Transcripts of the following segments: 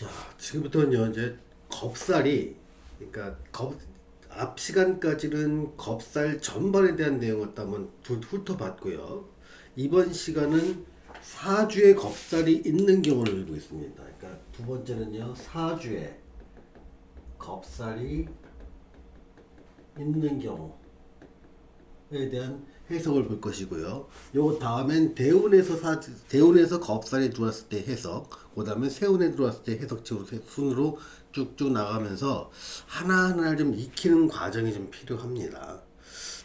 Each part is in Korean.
자, 지금부터는요, 이제 겁살이, 그러니까 앞 시간까지는 겁살 전반에 대한 내용을 또 한번 훑어봤고요. 이번 시간은 사주에 겁살이 있는 경우를 보고 있습니다. 그러니까 두 번째는요, 사주에 겁살이 있는 경우에 대한 해석을 볼 것이고요. 요 다음엔 대운에서 겁살이 들어왔을 때 해석, 그 다음에 세운에 들어왔을 때 해석 순으로 쭉쭉 나가면서 하나하나 좀 익히는 과정이 좀 필요합니다.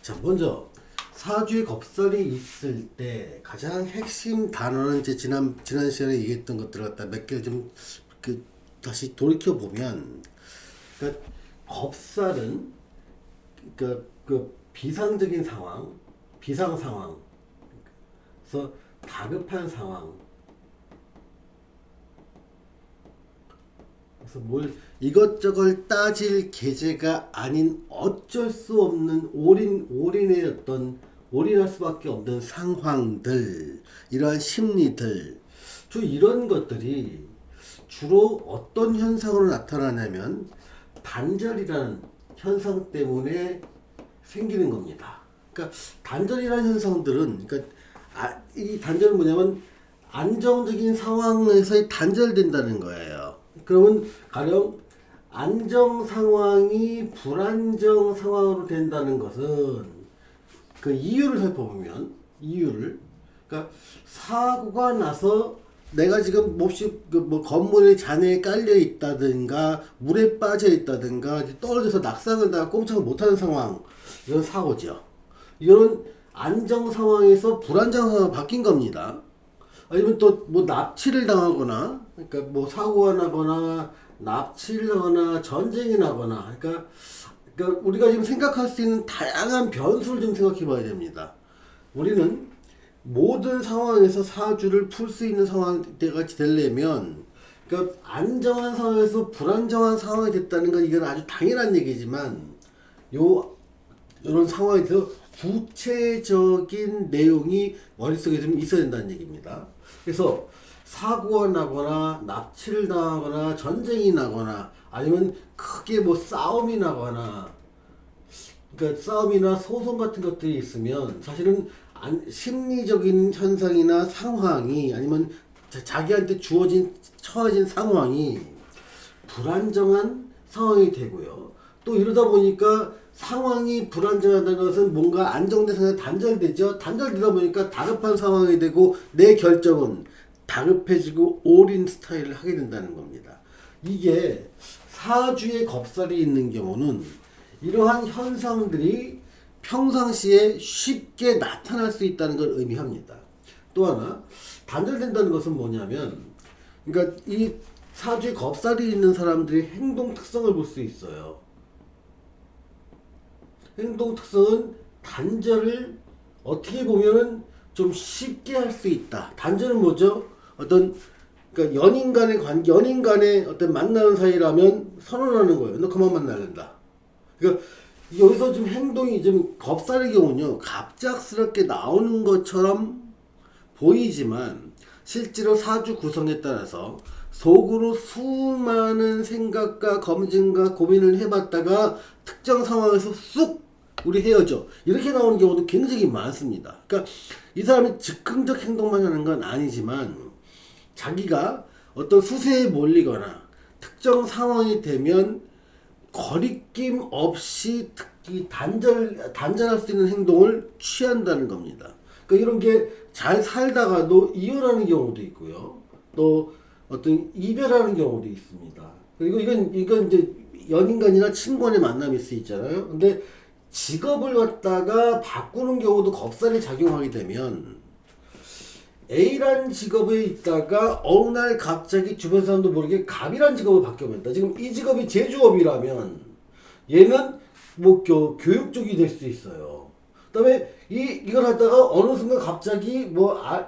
자, 먼저 사주에 겁살이 있을 때 가장 핵심 단어는 이제 지난 시간에 얘기했던 것들 갖다 몇 개를 좀 다시 돌이켜 보면, 그러니까 겁살은 그 비상적인 상황, 비상 상황, 그래서 다급한 상황, 그래서 뭘 이것저것 따질 계제가 아닌 어쩔 수 없는 올인의 올인할 수밖에 없는 상황들, 이러한 심리들, 이런 것들이 주로 어떤 현상으로 나타나냐면 단절이라는 현상 때문에 생기는 겁니다. 그러니까 단절이라는 현상들은, 그러니까 이 단절은 뭐냐면 안정적인 상황에서 단절된다는 거예요. 그러면 가령 안정 상황이 불안정 상황으로 된다는 것은 그 이유를 살펴보면, 그러니까 사고가 나서 내가 지금 몹시 뭐 건물에 잔해에 깔려 있다든가 물에 빠져 있다든가 떨어져서 낙상을 당하고 꼼짝을 못하는 상황, 이건 사고죠. 이거는 안정 상황에서 불안정 상황으로 바뀐 겁니다. 아니면 또 뭐 납치를 당하거나, 그러니까 뭐 사고가 나거나 납치를 당하거나 전쟁이 나거나, 그러니까 우리가 지금 생각할 수 있는 다양한 변수를 좀 생각해 봐야 됩니다. 우리는 모든 상황에서 사주를 풀 수 있는 상황대가 되려면, 그러니까 안정한 상황에서 불안정한 상황이 됐다는 건 이건 아주 당연한 얘기지만, 이런 상황에서 구체적인 내용이 머릿속에 좀 있어야 된다는 얘기입니다. 그래서 사고가 나거나 납치를 당하거나 전쟁이 나거나 아니면 크게 뭐 싸움이 나거나, 그러니까 싸움이나 소송 같은 것들이 있으면 사실은 심리적인 현상이나 상황이, 아니면 자기한테 처해진 상황이 불안정한 상황이 되고요. 또 이러다 보니까 상황이 불안정하다는 것은 뭔가 안정된 상황에 단절되죠. 단절되다 보니까 다급한 상황이 되고 내 결정은 다급해지고 올인 스타일을 하게 된다는 겁니다. 이게 사주에 겁살이 있는 경우는 이러한 현상들이 평상시에 쉽게 나타날 수 있다는 걸 의미합니다. 또 하나, 단절된다는 것은 뭐냐면, 그러니까 이 사주에 겁살이 있는 사람들이 행동 특성을 볼 수 있어요. 행동 특성은 단절을 어떻게 보면은 좀 쉽게 할 수 있다. 단절은 뭐죠? 그러니까 연인 간의 어떤 만나는 사이라면 선언하는 거예요. 너 그만 만나는다. 그러니까 여기서 좀 행동이 좀 겁살의 경우는요, 갑작스럽게 나오는 것처럼 보이지만 실제로 사주 구성에 따라서 속으로 수많은 생각과 검증과 고민을 해봤다가 특정 상황에서 쑥 우리 헤어져, 이렇게 나오는 경우도 굉장히 많습니다. 그러니까 이 사람이 즉흥적 행동만 하는 건 아니지만 자기가 어떤 수세에 몰리거나 특정 상황이 되면 거리낌 없이 단절할 수 있는 행동을 취한다는 겁니다. 그러니까 이런 게 잘 살다가도 이혼하는 경우도 있고요. 또 어떤 이별하는 경우도 있습니다. 그리고 이건 이제 연인 간이나 친구 간의 만남일 수 있잖아요. 근데 직업을 갖다가 바꾸는 경우도 겁살이 작용하게 되면, A라는 직업에 있다가 어느 날 갑자기 주변 사람도 모르게 갑이라는 직업을 바뀌어버린다. 지금 이 직업이 제주업이라면 얘는 뭐 교육 쪽이 될 수 있어요. 그 다음에 이걸 하다가 어느 순간 갑자기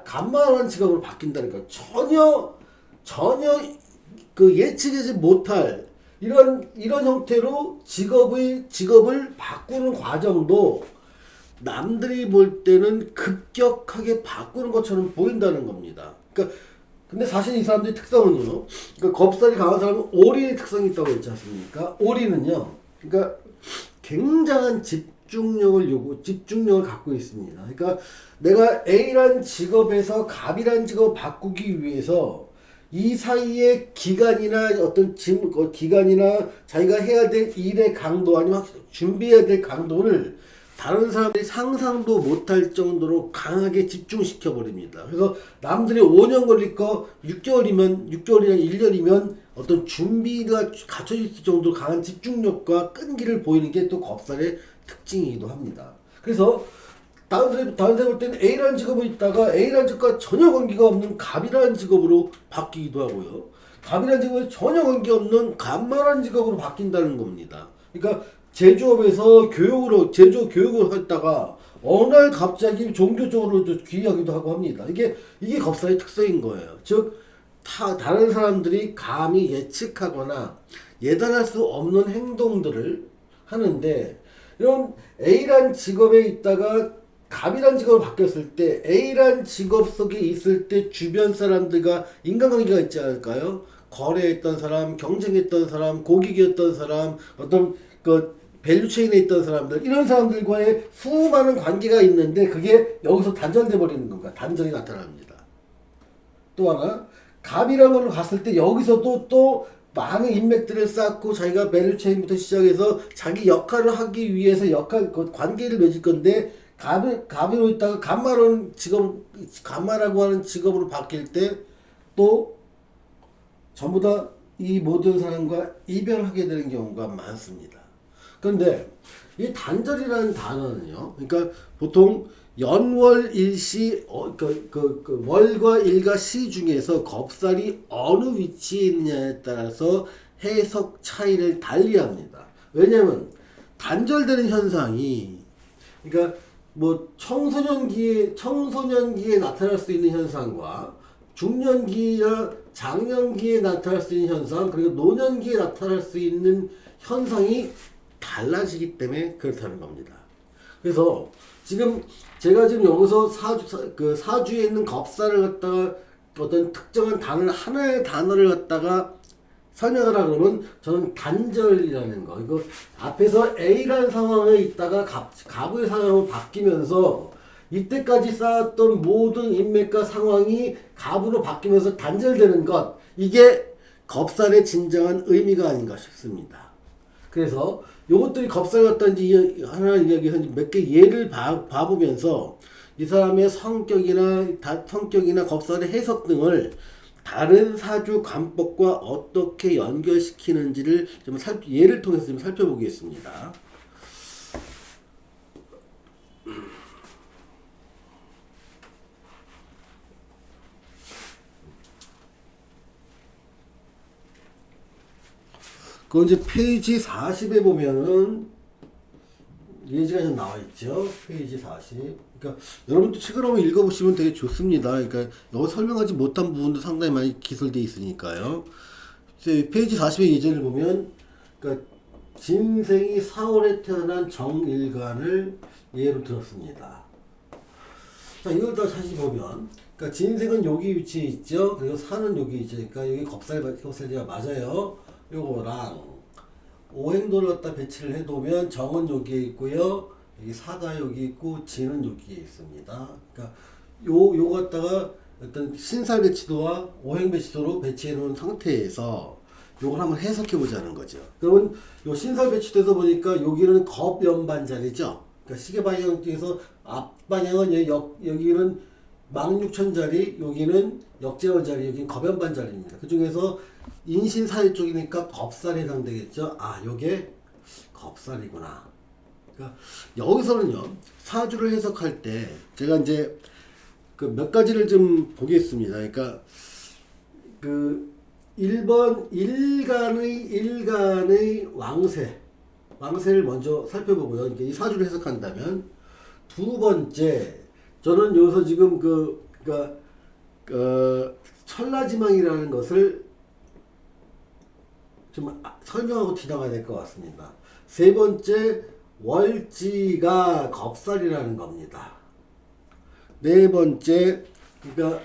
간마라는 직업으로 바뀐다니까. 전혀 그 예측하지 못할 이런 형태로 직업을 바꾸는 과정도 남들이 볼 때는 급격하게 바꾸는 것처럼 보인다는 겁니다. 그러니까 근데 사실 이 사람들의 특성은요. 그러니까 겁살이 강한 사람은 올인의 특성이 있다고 했지 않습니까? 올인은요. 그러니까 굉장한 집중력을 갖고 있습니다. 그러니까 내가 A란 직업에서 갑이란 직업을 바꾸기 위해서 이 사이에 기간이나 기간이나 자기가 해야 될 일의 강도 아니면 준비해야 될 강도를 다른 사람들이 상상도 못할 정도로 강하게 집중시켜 버립니다. 그래서 남들이 5년 걸릴 거 6개월이나 1년이면 어떤 준비가 갖춰져 있을 정도로 강한 집중력과 끈기를 보이는 게 또 겁살의 특징이기도 합니다. 그래서 다른 사람 볼 때는 A라는 직업에 있다가 A라는 직업과 전혀 관계가 없는 갑이라는 직업으로 바뀌기도 하고요. 갑이라는 직업에 전혀 관계없는 간마라는 직업으로 바뀐다는 겁니다. 그러니까 제조업에서 제조업 교육을 했다가 어느 날 갑자기 종교적으로 귀하기도 하고 합니다. 이게 겁사의 특성인 거예요. 즉, 다른 사람들이 감히 예측하거나 예단할 수 없는 행동들을 하는데, 이런 A란 직업에 있다가 갑이란 직업을 바뀌었을 때 A란 직업 속에 있을 때 주변 사람들과 인간관계가 있지 않을까요? 거래했던 사람, 경쟁했던 사람, 고객이었던 사람, 어떤 밸류체인에 있던 사람들, 이런 사람들과의 수많은 관계가 있는데 그게 여기서 단절돼 버리는 건가? 단절이 나타납니다. 또 하나, 갑이라는 걸로 갔을 때 여기서도 또 많은 인맥들을 쌓고 자기가 밸류체인부터 시작해서 자기 역할을 하기 위해서 관계를 맺을 건데, 갑으로 있다가 간마라고 하는 직업으로 바뀔 때 또 전부 다 이 모든 사람과 이별하게 되는 경우가 많습니다. 그런데 이 단절이라는 단어는요, 그러니까 보통 연월일시 월과 일과 시 중에서 겁살이 어느 위치에 있느냐에 따라서 해석 차이를 달리합니다. 왜냐하면 단절되는 현상이, 그러니까 뭐 청소년기에 나타날 수 있는 현상과 중년기나 장년기에 나타날 수 있는 현상, 그리고 노년기에 나타날 수 있는 현상이 달라지기 때문에 그렇다는 겁니다. 그래서 제가 지금 여기서 사주에 있는 겁살을 갖다가 어떤 특정한 하나의 단어를 갖다가 설명하라 그러면 저는 단절이라는 거, 이거 앞에서 A라는 상황에 있다가 갑의 상황으로 바뀌면서 이때까지 쌓았던 모든 인맥과 상황이 갑으로 바뀌면서 단절되는 것, 이게 겁살의 진정한 의미가 아닌가 싶습니다. 그래서 요것들이 겁살 같다는지 하나 이야기한 몇 개 예를 봐보면서 이 사람의 성격이나 겁살의 해석 등을 다른 사주 관법과 어떻게 연결시키는지를 좀 예를 통해서 좀 살펴보겠습니다. 그 이제 페이지 40에 보면은 예지가 좀 나와 있죠. 페이지 40. 그러니까 여러분도 책을 한번 읽어보시면 되게 좋습니다. 그러니까 여기 설명하지 못한 부분도 상당히 많이 기술되어 있으니까요. 페이지 40의 예제를 보면, 그러니까 진생이 4월에 태어난 정일간을 예로 들었습니다. 자, 이걸 다 다시 보면, 그러니까 진생은 여기 위치에 있죠. 그리고 사는 여기 있으니까 여기 겁살제가 맞아요. 요거랑 오행도를 갖다 배치를 해두면 정은 여기에 있고요. 여기 사가 여기 있고 진은 여기에 있습니다. 그러니까 요 갖다가 어떤 신살 배치도와 오행 배치도로 배치해 놓은 상태에서 요걸 한번 해석해 보자는 거죠. 그러면 요 신살 배치도에서 보니까 여기는 겁연반자리죠. 그러니까 시계 방향 중에서 앞 방향은 여기는 망육천자리, 여기는 역제원자리, 여기는 겁연반자리입니다. 그 중에서 인신사일 쪽이니까 겁살에 해당되겠죠. 아, 요게 겁살이구나. 그러니까 여기서는요, 사주를 해석할 때 제가 이제 그 몇 가지를 좀 보겠습니다. 그러니까 1번 일간의 왕세를 먼저 살펴보고요. 그러니까 이 사주를 해석한다면, 두 번째, 저는 여기서 지금 천라지망이라는 것을 좀 설명하고 지나가야 될 것 같습니다. 세 번째, 월지가 겁살이라는 겁니다. 네 번째, 그러니까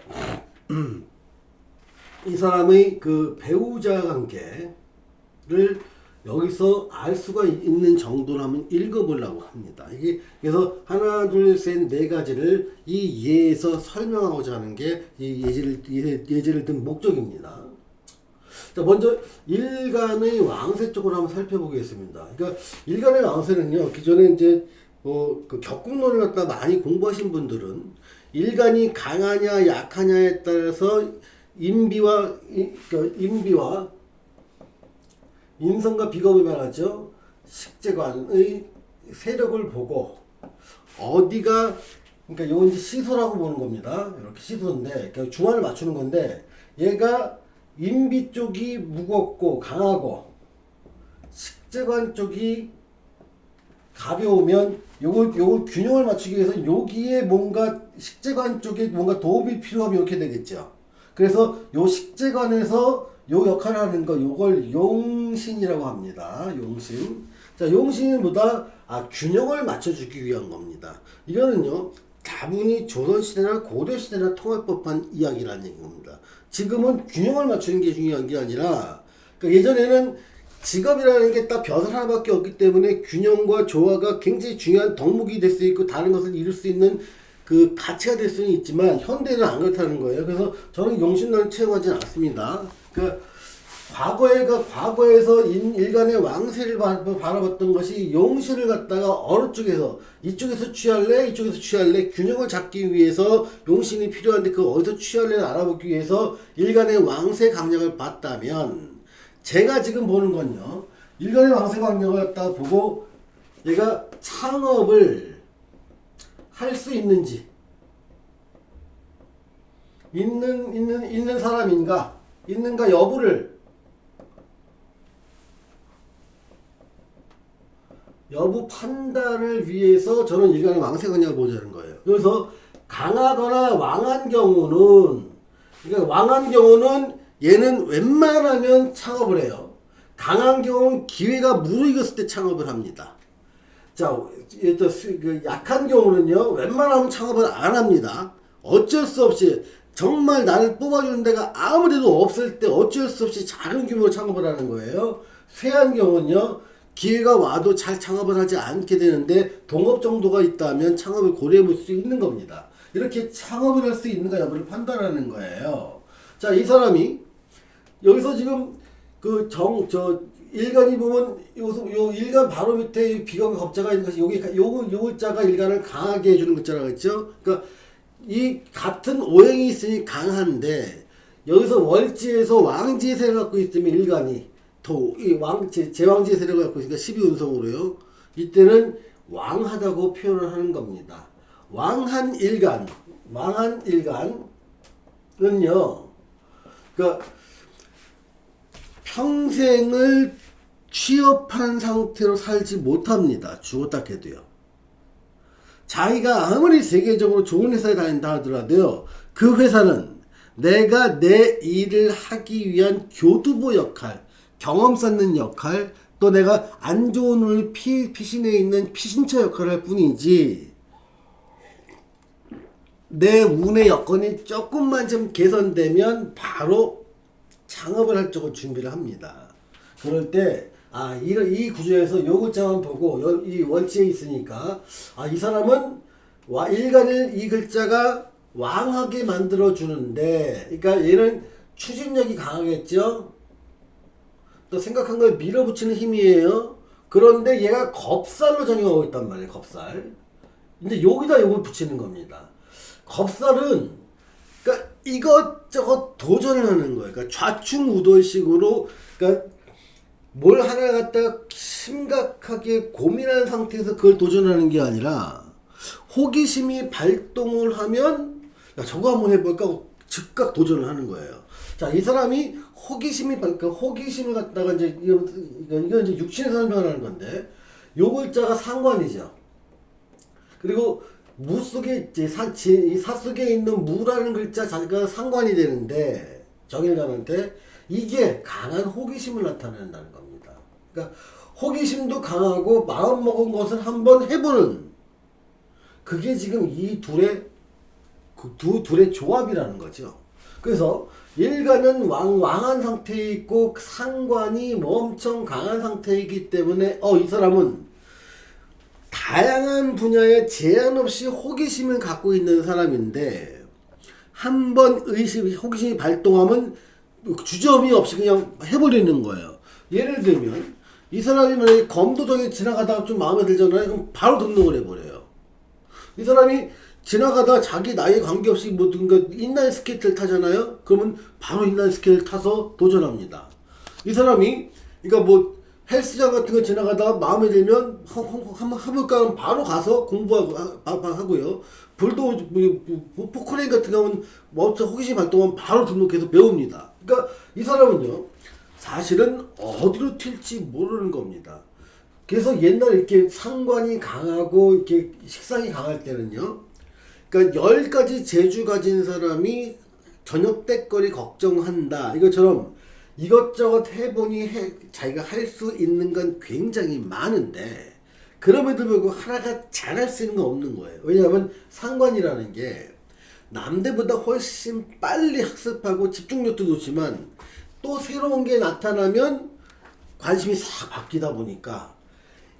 이 사람의 그 배우자 관계를 여기서 알 수가 있는 정도로 한번 읽어보려고 합니다. 이게 그래서 하나, 둘, 셋, 네 가지를 이 예에서 설명하고자 하는 게 이 예제를 든 목적입니다. 자, 먼저 일간의 왕세 쪽으로 한번 살펴보겠습니다. 그러니까 일간의 왕세는요, 기존에 이제 그 격국론을 갖다 많이 공부하신 분들은 일간이 강하냐 약하냐에 따라서 인비와 인성과 비겁이 말하죠. 식재관의 세력을 보고 어디가 그러니까 요건 이제 시소라고 보는 겁니다. 이렇게 시소인데 그러니까 중간을 맞추는 건데 얘가 인비 쪽이 무겁고 강하고 식재관 쪽이 가벼우면 요걸 균형을 맞추기 위해서 여기에 뭔가 식재관 쪽에 뭔가 도움이 필요하면 이렇게 되겠죠. 그래서 요 식재관에서 요 역할을 하는 거 요걸 용신이라고 합니다. 용신. 자, 용신은 뭐다? 균형을 맞춰주기 위한 겁니다. 이거는요, 다분히 조선시대나 고려시대나 통할 법한 이야기라는 얘기입니다. 지금은 균형을 맞추는 게 중요한 게 아니라, 그러니까 예전에는 직업이라는 게 딱 벼슬 하나밖에 없기 때문에 균형과 조화가 굉장히 중요한 덕목이 될 수 있고 다른 것을 이룰 수 있는 그 가치가 될 수는 있지만 현대는 안 그렇다는 거예요. 그래서 저는 용신론을 채용하지 않습니다. 그 과거에서 일간의 왕세를 바라봤던 것이 용신을 갖다가 어느 쪽에서 이쪽에서 취할래 이쪽에서 취할래 균형을 잡기 위해서 용신이 필요한데 그 어디서 취할래를 알아보기 위해서 일간의 왕세 강약을 봤다면 제가 지금 보는 건요 일간의 왕세 강약을 갖다가 보고 얘가 창업을 할 수 있는지 있는 사람인가 있는가 여부 판단을 위해서 저는 일간의 왕세 강약을 보자는 거예요. 그래서 강하거나 왕한 경우는 그러니까 왕한 경우는 얘는 웬만하면 창업을 해요. 강한 경우는 기회가 무르익었을 때 창업을 합니다. 자, 약한 경우는요, 웬만하면 창업을 안 합니다. 어쩔 수 없이, 정말 나를 뽑아주는 데가 아무 데도 없을 때 어쩔 수 없이 작은 규모로 창업을 하는 거예요. 쇠한 경우는요, 기회가 와도 잘 창업을 하지 않게 되는데, 동업 정도가 있다면 창업을 고려해 볼 수 있는 겁니다. 이렇게 창업을 할 수 있는가 여부를 판단하는 거예요. 자, 이 사람이, 여기서 지금, 일간이 보면 요 일간 바로 밑에 비겁의 겁자가 있는 것이 요 글자가 일간을 강하게 해주는 글자라고 했죠. 그러니까 이 같은 오행이 있으니 강한데 여기서 월지에서 왕지의 세력을 갖고 있으면 일간이 제왕지의 세력을 갖고 있으니까 12운성으로요. 이때는 왕하다고 표현을 하는 겁니다. 왕한 일간은요. 그러니까 평생을 취업한 상태로 살지 못합니다. 죽었다 해도요. 자기가 아무리 세계적으로 좋은 회사에 다닌다 하더라도요. 그 회사는 내가 내 일을 하기 위한 교두보 역할, 경험 쌓는 역할, 또 내가 안 좋은 운을 피신해 있는 피신처 역할을 할 뿐이지 내 운의 여건이 조금만 좀 개선되면 바로 창업을 할 쪽으로 준비를 합니다. 그럴 때 이 구조에서 요 글자만 보고 이 월지에 있으니까 이 사람은 일간을 이 글자가 왕하게 만들어 주는데 그러니까 얘는 추진력이 강하겠죠. 또 생각한 걸 밀어붙이는 힘이에요. 그런데 얘가 겁살로 작용하고 있단 말이에요. 겁살. 근데 여기다 요걸 붙이는 겁니다. 겁살은 그러니까 이것저것 도전을 하는 거예요. 그러니까 좌충우돌식으로 그러니까 뭘 하나 갖다가 심각하게 고민하는 상태에서 그걸 도전하는 게 아니라 호기심이 발동을 하면 야 저거 한번 해볼까 하고 즉각 도전을 하는 거예요. 자, 이 사람이 그러니까 호기심을 갖다가 이제 이건 이제 육신에서 설명하는 건데 요 글자가 상관이죠. 그리고 무 속에 이 사 속에 있는 무라는 글자 자체가 상관이 되는데 정일관한테 이게 강한 호기심을 나타낸다는 겁니다. 그러니까 호기심도 강하고 마음 먹은 것을 한번 해보는 그게 지금 이 둘의 조합이라는 거죠. 그래서 일간은 왕한 상태에 있고 상관이 엄청 강한 상태이기 때문에 이 사람은 다양한 분야에 제한 없이 호기심을 갖고 있는 사람인데 한번 호기심이 발동하면 주저함이 없이 그냥 해버리는 거예요. 예를 들면 이 사람이 만약에 검도정에 지나가다가 좀 마음에 들잖아요. 그럼 바로 등록을 해버려요. 이 사람이 지나가다 자기 나이에 관계없이 인라인 스케이트를 타잖아요. 그러면 바로 인라인 스케이트를 타서 도전합니다. 이 사람이 그러니까 헬스장 같은 거 지나가다가 마음에 들면 한번 해볼까 하면 바로 가서 공부하고요. 포크레인 같은 경우는 호기심 발동하면 바로 등록해서 배웁니다. 그러니까 이 사람은요, 사실은 어디로 튈지 모르는 겁니다. 그래서 옛날에 이렇게 상관이 강하고 이렇게 식상이 강할 때는요, 그러니까 10가지 재주 가진 사람이 저녁 때거리 걱정한다. 이것처럼 이것저것 해보니 자기가 할 수 있는 건 굉장히 많은데 그럼에도 불구하고 하나가 잘할 수 있는 건 없는 거예요. 왜냐하면 상관이라는 게 남들보다 훨씬 빨리 학습하고 집중력도 좋지만 또 새로운 게 나타나면 관심이 싹 바뀌다 보니까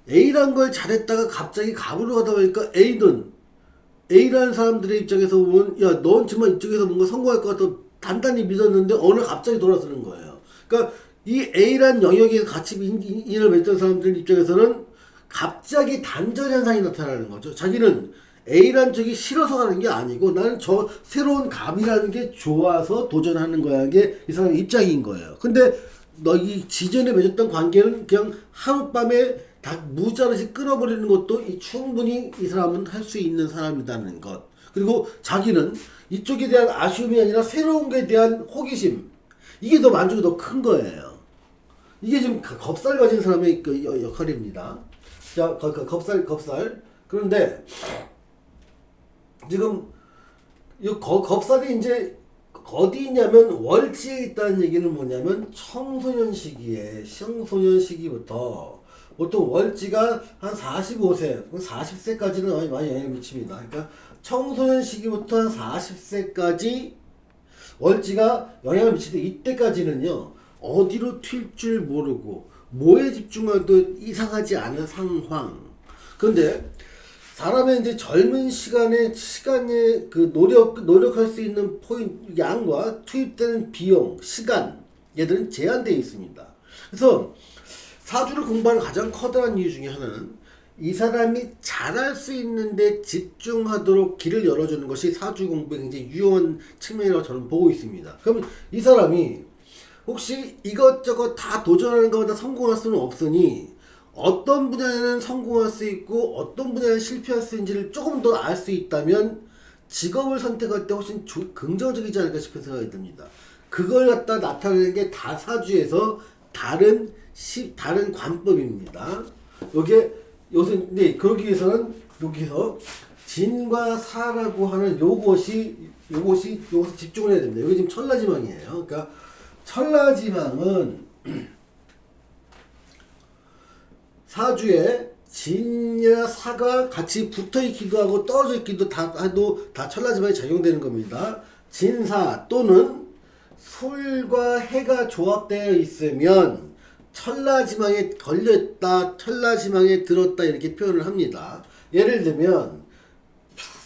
A란 걸 잘했다가 갑자기 갑으로 가다 보니까 A라는 사람들의 입장에서 보면 넌 정말 이쪽에서 뭔가 성공할 것 같아 단단히 믿었는데 어느 갑자기 돌아서는 거예요. 그러니까 이 A란 영역에서 같이 인연을 맺던 사람들 입장에서는 갑자기 단절 현상이 나타나는 거죠. 자기는 A란 쪽이 싫어서 가는 게 아니고 나는 저 새로운 갑이라는 게 좋아서 도전하는 거야. 이게 이 사람의 입장인 거예요. 근데 이 지전에 맺었던 관계는 그냥 하룻밤에 다 무자르시 끊어버리는 것도 충분히 이 사람은 할 수 있는 사람이라는 것. 그리고 자기는 이쪽에 대한 아쉬움이 아니라 새로운 것에 대한 호기심. 이게 더 만족이 더 큰 거예요. 이게 지금 겁살 가진 사람의 그 역할입니다. 자, 겁살. 그런데 지금 이 겁살이 이제 어디 있냐면 월지에 있다는 얘기는 뭐냐면 청소년 시기부터 보통 월지가 한 45세, 40세까지는 많이 영향을 미칩니다. 그러니까 청소년 시기부터 한 40세까지 월지가 영향을 미치는데 이때까지는요, 어디로 튈 줄 모르고 뭐에 집중해도 이상하지 않은 상황. 그런데 사람의 이제 젊은 시간에 그 노력할 수 있는 양과 투입되는 비용, 시간, 얘들은 제한되어 있습니다. 그래서 사주를 공부하는 가장 커다란 이유 중에 하나는 이 사람이 잘할 수 있는데 집중하도록 길을 열어주는 것이 사주 공부에 굉장히 유용한 측면이라고 저는 보고 있습니다. 그럼 이 사람이 혹시 이것저것 다 도전하는 것보다 성공할 수는 없으니 어떤 분야에는 성공할 수 있고 어떤 분야에는 실패할 수 있는지를 조금 더 알 수 있다면 직업을 선택할 때 훨씬 긍정적이지 않을까 싶은 생각이 듭니다. 그걸 갖다 나타내는 게 다 사주에서 다른 관법입니다. 근데 그러기 위해서는 여기서 진과 사라고 하는 요것이 집중을 해야 됩니다. 여기 지금 천라지망이에요. 그러니까 천라지망은 사주에 진이나 사가 같이 붙어있기도 하고 떨어져 있기도 해도 다 천라지망이 작용되는 겁니다. 진사 또는 술과 해가 조합되어 있으면 천라지망에 걸렸다, 천라지망에 들었다 이렇게 표현을 합니다. 예를 들면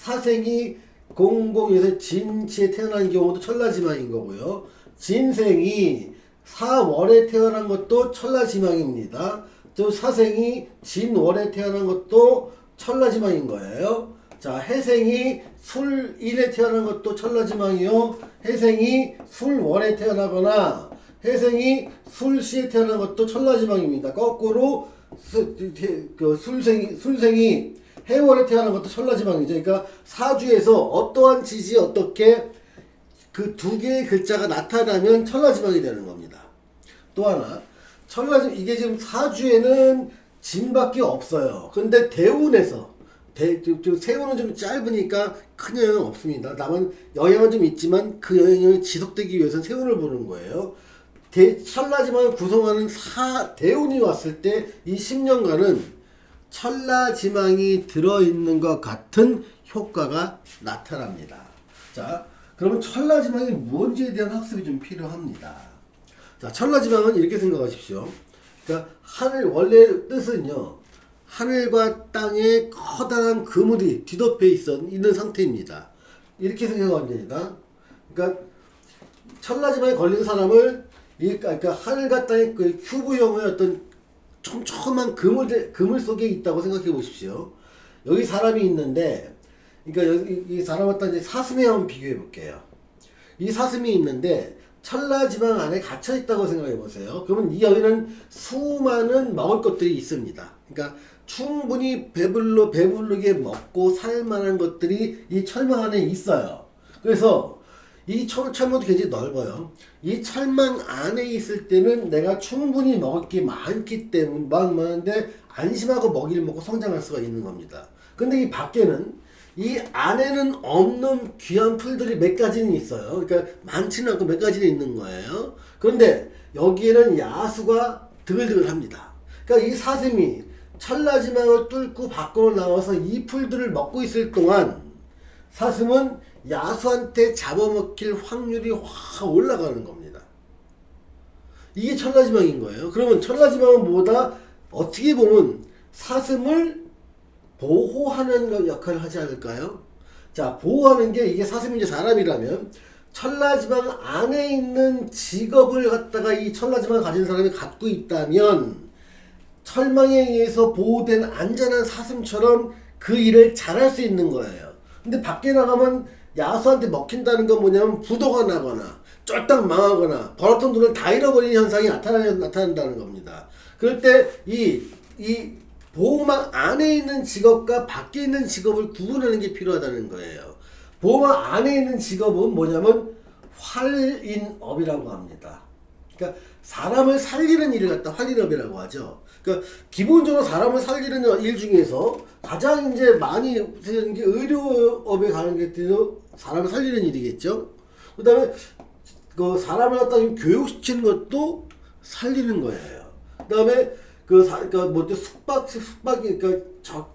사생이 공공에서 진치에 태어난 경우도 천라지망인 거고요. 진생이 사월에 태어난 것도 천라지망입니다. 또 사생이 진월에 태어난 것도 천라지망인 거예요. 자, 해생이 술일에 태어난 것도 천라지망이요. 해생이 술월에 태어나거나 해생이 술시에 태어난 것도 천라지망입니다. 거꾸로 술생이 해월에 태어난 것도 천라지망이죠. 그러니까 사주에서 어떠한 지지 어떻게 그 두 개의 글자가 나타나면 천라지망이 되는 겁니다. 또 하나 이게 지금 사주에는 진밖에 없어요. 근데 대운에서 세운은 좀 짧으니까 큰 영향은 없습니다. 다만 영향은 좀 있지만 그 영향이 지속되기 위해서는 세운을 보는 거예요. 천라지망을 구성하는 대운이 왔을 때 이 10년간은 천라지망이 들어있는 것 같은 효과가 나타납니다. 자, 그러면 천라지망이 무엇인지에 대한 학습이 좀 필요합니다. 자, 천라지망은 이렇게 생각하십시오. 그러니까 하늘 원래 뜻은요. 하늘과 땅에 커다란 그물이 뒤덮여 있는 상태입니다. 이렇게 생각하면 됩니다. 그러니까 천라지망에 걸린 사람을 그러니까 하늘과 땅의 그 큐브형의 어떤 촘촘한 그물 속에 있다고 생각해 보십시오. 여기 사람이 있는데, 그러니까 여기 이 사람을 딱 이제 사슴에 한번 비교해 볼게요. 이 사슴이 있는데 천라지망 안에 갇혀 있다고 생각해 보세요. 그러면 이 여기는 수많은 먹을 것들이 있습니다. 그러니까 충분히 배부르게 먹고 살 만한 것들이 이 철망 안에 있어요. 그래서 이 철망도 굉장히 넓어요. 이 철망 안에 있을 때는 내가 충분히 먹을 게 많기 때문에 많은데 안심하고 먹이를 먹고 성장할 수가 있는 겁니다. 근데 이 밖에는 이 안에는 없는 귀한 풀들이 몇 가지는 있어요. 그러니까 많지는 않고 몇 가지는 있는 거예요. 그런데 여기에는 야수가 드글드글합니다. 그러니까 이 사슴이 천라지망을 뚫고 밖으로 나와서 이 풀들을 먹고 있을 동안 사슴은 야수한테 잡아먹힐 확률이 확 올라가는 겁니다. 이게 천라지망인 거예요. 그러면 천라지망은 뭐다? 어떻게 보면 사슴을 보호하는 역할을 하지 않을까요? 자, 보호하는 게 이게 사슴이 이제 사람이라면 천라지망 안에 있는 직업을 갖다가 이 천라지망을 가진 사람이 갖고 있다면 철망에 의해서 보호된 안전한 사슴처럼 그 일을 잘할 수 있는 거예요. 근데 밖에 나가면 야수한테 먹힌다는 건 뭐냐면 부도가 나거나 쫄딱 망하거나 벌었던 돈을 다 잃어버리는 현상이 나타난다는 겁니다. 그럴 때 이 보호망 안에 있는 직업과 밖에 있는 직업을 구분하는 게 필요하다는 거예요. 보호망 안에 있는 직업은 뭐냐면 활인업이라고 합니다. 그러니까 사람을 살리는 일을 갖다 활인업이라고 하죠. 그러니까 기본적으로 사람을 살리는 일 중에서 가장 이제 많이 쓰는 게 의료업에 가는 게 사람을 살리는 일이겠죠. 그다음에 그 사람을 갖다 교육시키는 것도 살리는 거예요. 그다음에 그러니까 뭐 숙박이 그러니까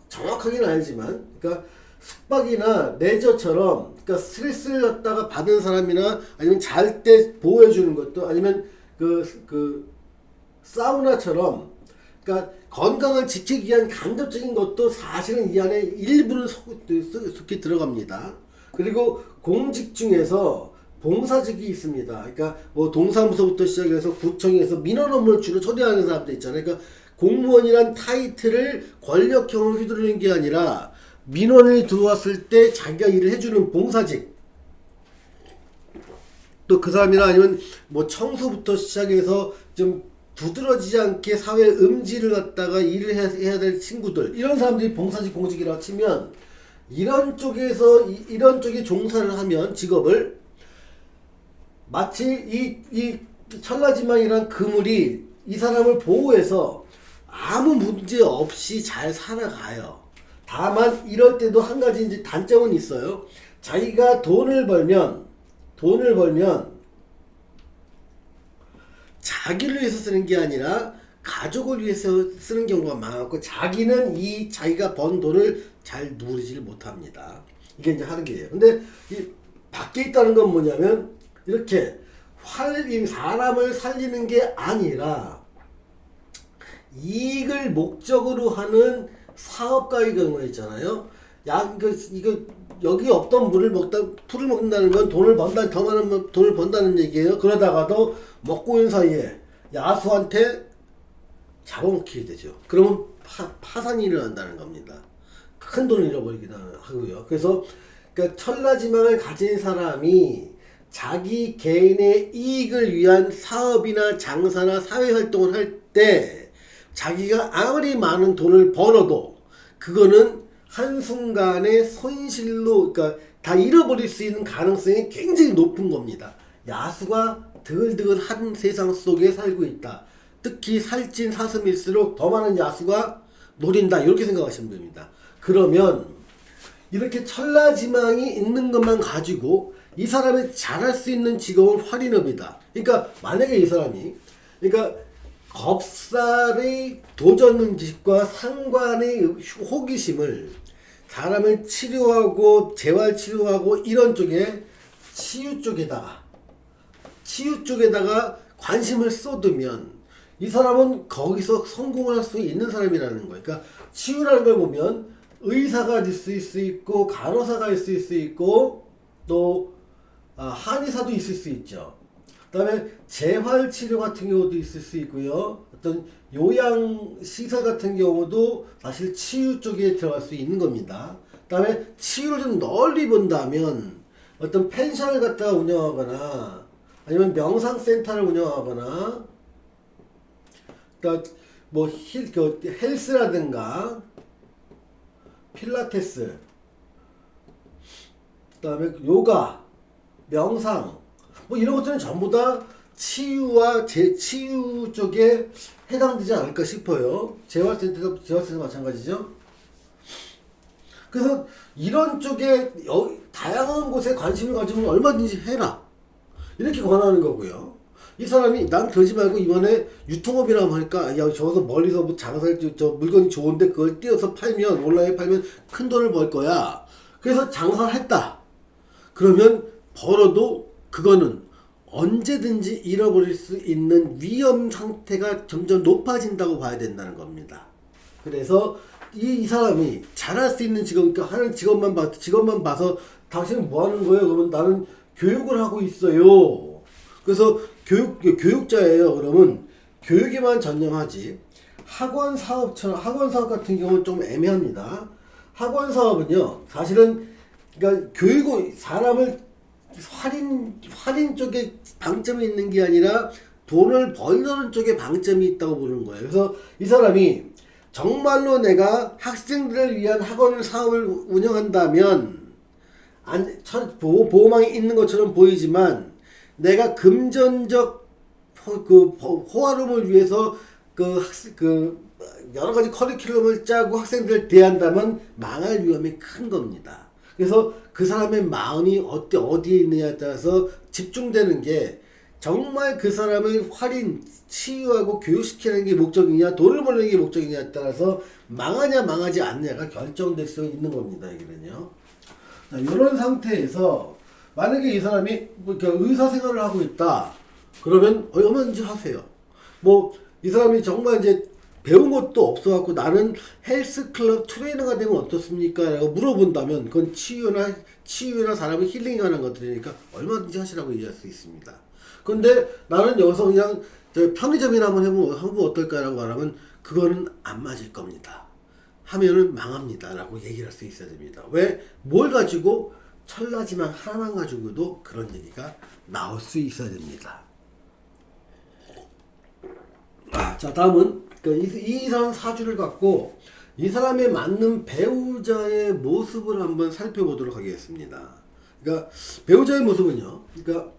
정확하게는 아니지만 그러니까 숙박이나 레저처럼 그러니까 스트레스를 갖다가 받은 사람이나 아니면 잘 때 보호해 주는 것도 아니면 그 사우나처럼 그러니까 건강을 지키기 위한 간접적인 것도 사실은 이 안에 일부는 속히 들어갑니다. 그리고 공직 중에서 봉사직이 있습니다. 그러니까 뭐 동사무소부터 시작해서 구청에서 민원 업무를 주로 처리하는 사람들 있잖아요. 그러니까 공무원이란 타이틀을 권력형으로 휘두르는 게 아니라 민원이 들어왔을 때 자기가 일을 해주는 봉사직. 또 그 사람이나 아니면 뭐 청소부터 시작해서 좀 두드러지지 않게 사회 음지를 갖다가 일을 해야 될 친구들. 이런 사람들이 봉사직 공직이라고 치면 이런 쪽에 종사를 하면 직업을 마치 이 천라지망이란 그물이 이 사람을 보호해서 아무 문제 없이 잘 살아가요. 다만 이럴 때도 한 가지 이제 단점은 있어요. 자기가 돈을 벌면 자기를 위해서 쓰는 게 아니라 가족을 위해서 쓰는 경우가 많았고 자기는 자기가 번 돈을 잘 누리질 못합니다. 이게 이제 하는 게예요. 근데 이 밖에 있다는 건 뭐냐면 이렇게 사람을 살리는 게 아니라 이익을 목적으로 하는 사업가의 경우에 있잖아요. 이거 여기 없던 풀을 먹는다는 건 돈을 번다, 더 많은 돈을 번다는 얘기예요. 그러다가도 먹고 있는 사이에 야수한테 잡아먹히게 되죠. 그러면 파산이 일어난다는 겁니다. 큰 돈을 잃어버리기도 하고요. 그래서 그러니까 천라지망을 가진 사람이 자기 개인의 이익을 위한 사업이나 장사나 사회활동을 할 때 자기가 아무리 많은 돈을 벌어도 그거는 한순간에 손실로 그러니까 다 잃어버릴 수 있는 가능성이 굉장히 높은 겁니다. 야수가 드글드글한 세상 속에 살고 있다. 특히 살찐 사슴일수록 더 많은 야수가 노린다. 이렇게 생각하시면 됩니다. 그러면 이렇게 천라지망이 있는 것만 가지고 이 사람이 잘할 수 있는 직업은 활인업이다. 그러니까 만약에 이 사람이 그러니까 겁살의 도전의식과 상관의 호기심을 사람을 치료하고 재활치료하고 이런 쪽에 치유 쪽에다가 관심을 쏟으면 이 사람은 거기서 성공을 할 수 있는 사람이라는 거예요. 그러니까 치유라는 걸 보면 의사가 있을 수 있고 간호사가 있을 수 있고 또 한의사도 있을 수 있죠. 그 다음에 재활치료 같은 경우도 있을 수 있고요. 어떤 요양시설 같은 경우도 사실 치유 쪽에 들어갈 수 있는 겁니다. 그 다음에 치유를 좀 널리 본다면 어떤 펜션을 갖다가 운영하거나 아니면 명상센터를 운영하거나 그러니까 뭐 헬스라든가 필라테스 그 다음에 요가 명상 뭐 이런 것들은 전부 다 치유와 재치유 쪽에 해당되지 않을까 싶어요. 재활센터도 마찬가지죠. 그래서 이런 쪽에 다양한 곳에 관심을 가지면 얼마든지 해라 이렇게 권하는 거고요. 이 사람이 난 그러지 말고 이번에 유통업이라고 하니까 야 저기서 멀리서 뭐 장사할 저 물건이 좋은데 그걸 띄어서 팔면 온라인에 팔면 큰 돈을 벌 거야. 그래서 장사를 했다. 그러면 벌어도 그거는 언제든지 잃어버릴 수 있는 위험 상태가 점점 높아진다고 봐야 된다는 겁니다. 그래서 이 사람이 잘할 수 있는 직업, 그러니까 하는 직업만 봐서 당신은 뭐 하는 거예요? 그러면 나는 교육을 하고 있어요. 그래서 교육자예요. 그러면 교육에만 전념하지. 학원 사업 같은 경우는 좀 애매합니다. 학원 사업은요, 사실은 그러니까 사람을 할인 쪽에 방점이 있는 게 아니라 돈을 벌려는 쪽에 방점이 있다고 보는 거예요. 그래서 이 사람이 정말로 내가 학생들을 위한 학원 사업을 운영한다면 보호망이 있는 것처럼 보이지만 내가 금전적 호화로움을 위해서 여러 가지 커리큘럼을 짜고 학생들을 대한다면 망할 위험이 큰 겁니다. 그래서 그 사람의 마음이 어디에 있느냐에 따라서 집중되는 게 정말 그 사람을 치유하고 교육시키는 게 목적이냐 돈을 벌는 게 목적이냐에 따라서 망하냐 망하지 않느냐가 결정될 수 있는 겁니다. 여기는요. 이런 상태에서 만약에 이 사람이 의사 생활을 하고 있다. 그러면 얼마든지 하세요. 뭐 이 사람이 정말 이제 배운 것도 없어갖고 나는 헬스클럽 트레이너가 되면 어떻습니까? 라고 물어본다면 그건 치유나 사람을 힐링하는 것들이니까 얼마든지 하시라고 얘기할 수 있습니다. 근데 나는 여기서 그냥 편의점이나 한번 해보면 어떨까라고 말하면 그거는 안 맞을 겁니다. 하면은 망합니다. 라고 얘기를 할 수 있어야 됩니다. 왜? 뭘 가지고 철라지만 하나만 가지고도 그런 얘기가 나올 수 있어야 됩니다. 자, 다음은 이 사람 사주를 갖고 이 사람에 맞는 배우자의 모습을 한번 살펴보도록 하겠습니다. 그러니까 배우자의 모습은요. 그러니까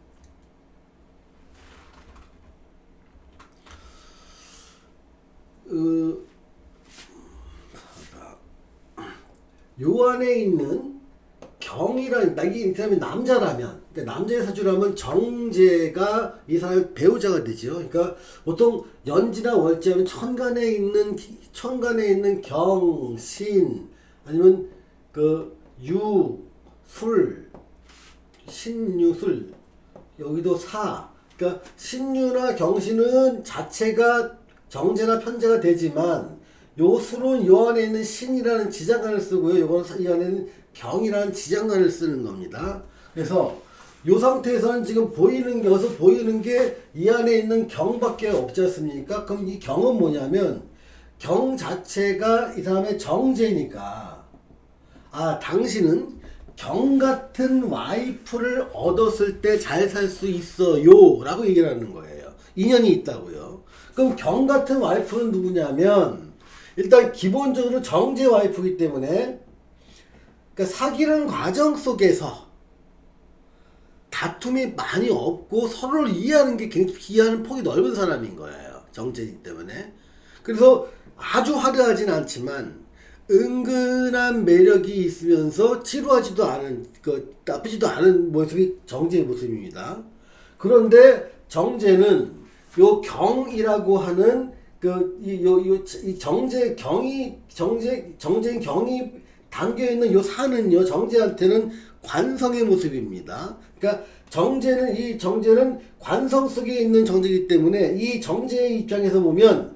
요 안에 있는 이 사람이 남자라면, 그러니까 남자의 사주라면 정제가 이 사람의 배우자가 되죠. 그러니까 보통 연지나 월지하면 천간에 있는 경, 신, 아니면 술, 신유술, 여기도 사. 그러니까 신유나 경신은 자체가 정제나 편제가 되지만 요 술은 요 안에 있는 신이라는 지장간을 쓰고요. 요건 이 안에는 경이라는 지장간을 쓰는 겁니다. 그래서 요 상태에서는 지금 여기서 보이는 게 이 안에 있는 경밖에 없지 않습니까? 그럼 이 경은 뭐냐면 경 자체가 이 사람의 정제니까 당신은 경 같은 와이프를 얻었을 때 잘 살 수 있어요 라고 얘기를 하는 거예요. 인연이 있다고요. 그럼 경 같은 와이프는 누구냐면 일단 기본적으로 정제 와이프이기 때문에 그러니까 사귀는 과정 속에서 다툼이 많이 없고 서로를 이해하는 폭이 넓은 사람인 거예요. 정제이기 때문에. 그래서 아주 화려하진 않지만 은근한 매력이 있으면서 지루하지도 않은 나쁘지도 않은 모습이 정제의 모습입니다. 그런데 정제는 요 경이라고 하는 이 정제인 경이 담겨 있는 요 사는요 정제한테는 관성의 모습입니다. 그러니까 이 정제는 관성 속에 있는 정제이기 때문에 이 정제의 입장에서 보면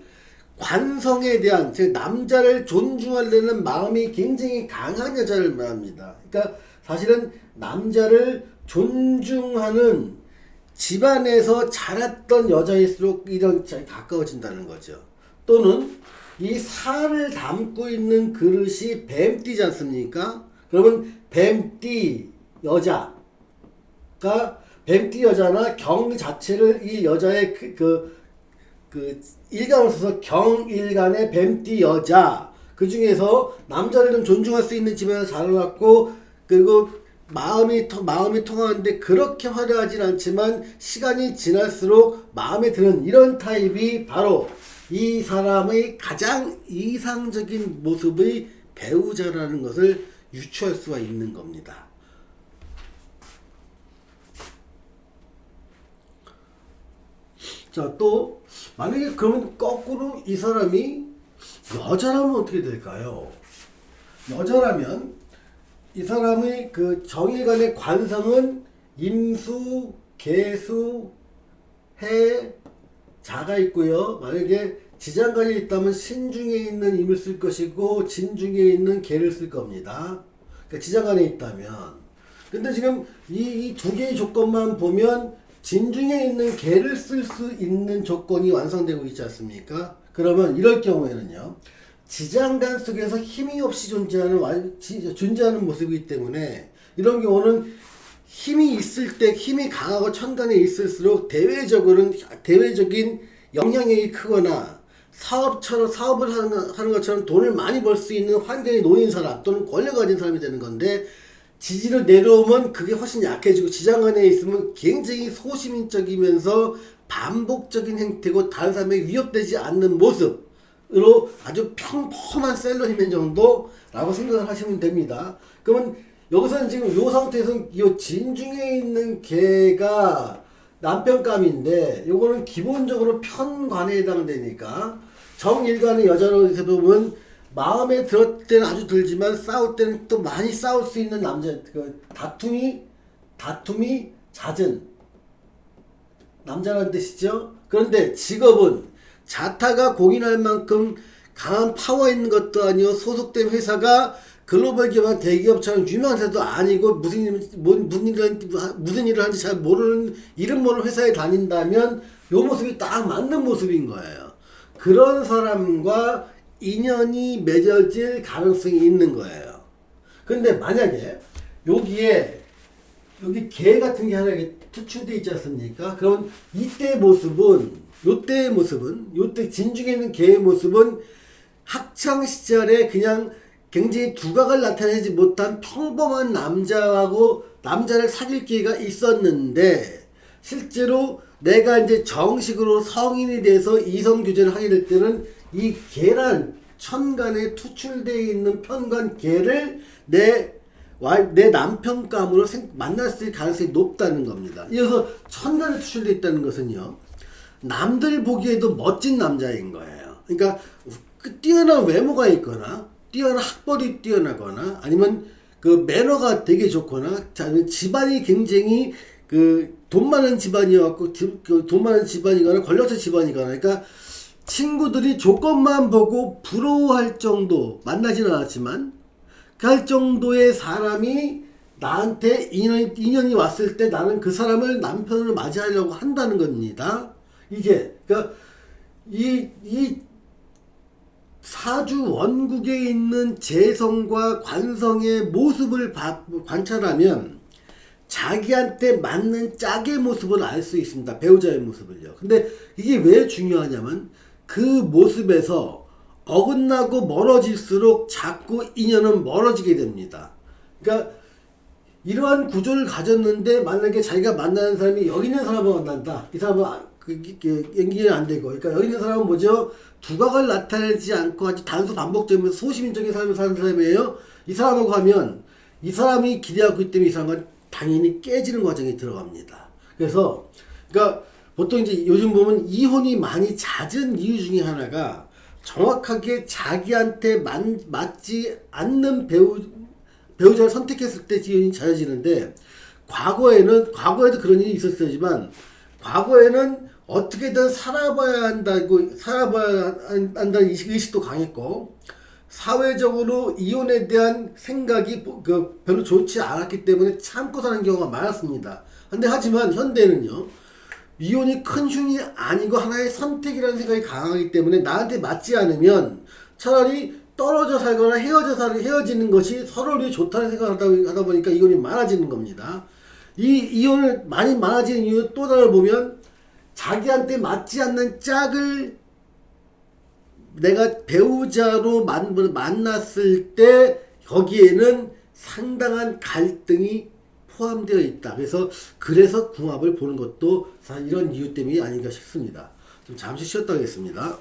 관성에 대한, 즉 남자를 존중하려는 마음이 굉장히 강한 여자를 말합니다. 그러니까 사실은 남자를 존중하는 집안에서 자랐던 여자일수록 이런 가까워진다는 거죠. 또는 이 살을 담고 있는 그릇이 뱀띠지 않습니까? 그러면 뱀띠 여자나 경 자체를 이 여자의 일간을 써서 경일간의 뱀띠 여자, 그 중에서 남자를 좀 존중할 수 있는 집안에서 자라났고, 그리고 마음이 통하는데 그렇게 화려하진 않지만 시간이 지날수록 마음에 드는 이런 타입이 바로 이 사람의 가장 이상적인 모습의 배우자라는 것을 유추할 수가 있는 겁니다. 자, 또 만약에 그러면 거꾸로 이 사람이 여자라면 어떻게 될까요? 여자라면 이 사람의 그 정일간의 관성은 임수, 계수, 해, 자가 있고요. 만약에 지장간이 있다면 신중에 있는 임을 쓸 것이고 진중에 있는 계를 쓸 겁니다. 그러니까 지장간에 있다면. 근데 지금 이 두 개의 조건만 보면 진중에 있는 계를 쓸 수 있는 조건이 완성되고 있지 않습니까? 그러면 이럴 경우에는요, 지장간 속에서 힘이 없이 존재하는 모습이기 때문에 이런 경우는 힘이 있을 때, 힘이 강하고 천간에 있을수록 대외적인 영향력이 크거나 사업을 하는 것처럼 돈을 많이 벌 수 있는 환경에 놓인 사람 또는 권력을 가진 사람이 되는 건데, 지지로 내려오면 그게 훨씬 약해지고 지장간에 있으면 굉장히 소시민적이면서 반복적인 행태고 다른 사람에게 위협되지 않는 모습으로 아주 평범한 셀러리맨 정도라고 생각을 하시면 됩니다. 그러면 여기서는 지금 이 상태에서는 이 진중에 있는 개가 남편감인데, 요거는 기본적으로 편관에 해당되니까 정일간의 여자로 해서 보면 마음에 들었을 때는 아주 들지만 싸울 때는 또 많이 싸울 수 있는 남자, 다툼이 잦은 남자라는 뜻이죠. 그런데 직업은 자타가 공인할 만큼 강한 파워 있는 것도 아니고 소속된 회사가 글로벌 기업이나 대기업처럼 유명한 회사도 아니고 무슨 일을 하는지 잘 모르는, 이름 모르는 회사에 다닌다면 요 모습이 딱 맞는 모습인 거예요. 그런 사람과 인연이 맺어질 가능성이 있는 거예요. 그런데 만약에 여기 개 같은 게 하나 투출되어 있지 않습니까? 그럼 요때의 모습은 요때 진중에 있는 개의 모습은 학창 시절에 그냥 굉장히 두각을 나타내지 못한 평범한 남자를 사귈 기회가 있었는데, 실제로 내가 이제 정식으로 성인이 돼서 이성 교제를 하게 될 때는 이 개란 천간에 투출되어 있는 편관 개를 내 남편감으로 만날 수 있을 가능성이 높다는 겁니다. 이어서 천간에 투출되어 있다는 것은요, 남들 보기에도 멋진 남자인 거예요. 그러니까 뛰어난 외모가 있거나 뛰어난 학벌이 뛰어나거나 아니면 그 매너가 되게 좋거나 집안이 굉장히 돈 많은 집안이었고, 돈 많은 집안이거나 권력자 집안이거나, 그러니까 친구들이 조건만 보고 부러워할 정도, 만나진 않았지만 할 정도의 사람이 나한테 인연이 왔을 때 나는 그 사람을 남편으로 맞이하려고 한다는 겁니다. 이게 그러니까 이 사주 원국에 있는 재성과 관성의 모습을 관찰하면 자기한테 맞는 짝의 모습을 알 수 있습니다. 배우자의 모습을요. 근데 이게 왜 중요하냐면 그 모습에서 어긋나고 멀어질수록 자꾸 인연은 멀어지게 됩니다. 그러니까 이러한 구조를 가졌는데 만약에 자기가 만나는 사람이 여기 있는 사람을 만난다. 이 사람은 연기는 안 되고, 그러니까 여기 있는 사람은 뭐죠? 두각을 나타내지 않고 아주 단수 반복적이면서 소시민적인 삶을 사는 사람이에요. 이 사람하고 하면 이 사람이 기대하고 있기 때문에 이 사람은 당연히 깨지는 과정에 들어갑니다. 그래서 그러니까 보통 이제 요즘 보면 이혼이 많이 잦은 이유 중에 하나가 정확하게 자기한테 맞지 않는 배우자를 선택했을 때 이혼이 잦아지는데, 과거에도 그런 일이 있었지만, 과거에는 어떻게든 살아봐야 한다는 의식도 강했고, 사회적으로 이혼에 대한 생각이 별로 좋지 않았기 때문에 참고 사는 경우가 많았습니다. 하지만 현대는요, 이혼이 큰 흉이 아니고 하나의 선택이라는 생각이 강하기 때문에 나한테 맞지 않으면 차라리 떨어져 살거나 헤어지는 것이 서로를 좋다는 생각을 하다 보니까 이혼이 많아지는 겁니다. 이 이혼을 많이 많아지는 이유 또 하나를 보면, 자기한테 맞지 않는 짝을 내가 배우자로 만났을 때 거기에는 상당한 갈등이 포함되어 있다. 그래서 궁합을 보는 것도 이런 이유 때문이 아닌가 싶습니다. 좀 잠시 쉬었다 하겠습니다.